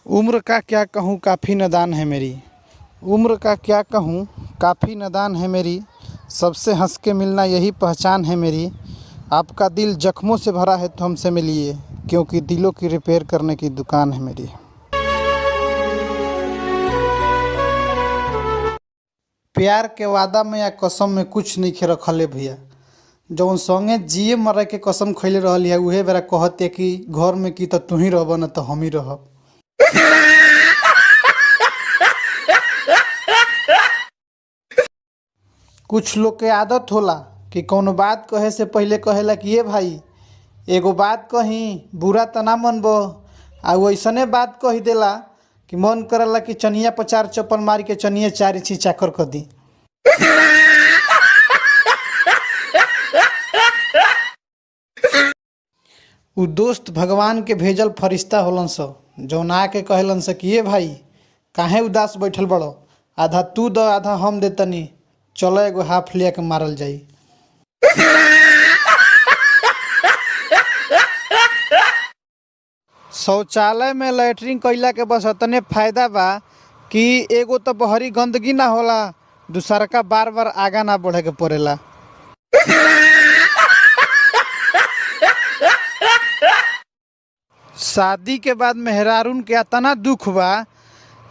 उम्र का क्या कहूँ काफ़ी नादान है मेरी। उम्र का क्या कहूँ काफ़ी नादान है मेरी। सबसे हंस के मिलना यही पहचान है मेरी। आपका दिल जख्मों से भरा है तो हमसे मिलिए, क्योंकि दिलों की रिपेयर करने की दुकान है मेरी। प्यार के वादा में या कसम में कुछ नहीं खे रखल है भैया। जौन संगे जिए मरे के कसम खैले रहली है उहे बेरा कहते कि घर में की तो तू ही रहब न तो हम ही रहब। कुछ लोग के आदत होला कि कौनो बात कहे से पहले कहेला कि ये भाई एगो बात कही बुरा त ना मनबो, आ वैसने बात कही देला कि मन करला कि चनिया पर चार चप्पल मार के चनिया चार इची चाकर कर दी। उ दोस्त भगवान के भेजल फरिश्ता होलन स, जौन आके कहलन स कि ये भाई काहे उदास बैठल बड़ो, आधा तू द आधा हम देतनी, चलो एगो हाफ लिया के मारल जाई। शौचालय में लैट्रिन कइला के बस अतने फायदा बा कि एगो तो बहरी गंदगी ना होला, दूसरा का बार बार आगा ना बढ़े के पड़ेला। शादी के बाद मेहरारून के इतना दुख बा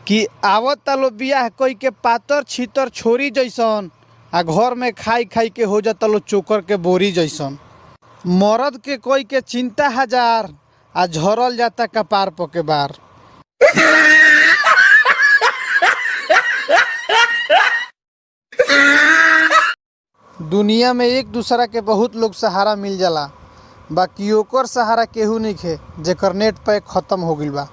कि आवत तालो बियाह कोई के पातर छीतर छोरी जैसन, आ घर में खाई खाई के हो जाता लो चोकर के बोरी जैसन। मर्द के कोई के चिंता हजार, आ झरल जाता कपार पके बार। दुनिया में एक दूसरा के बहुत लोग सहारा मिल जाला, बाकी ओकर सहारा केहू नहीं खे जेकर नेट पैक खत्म हो गइल बा।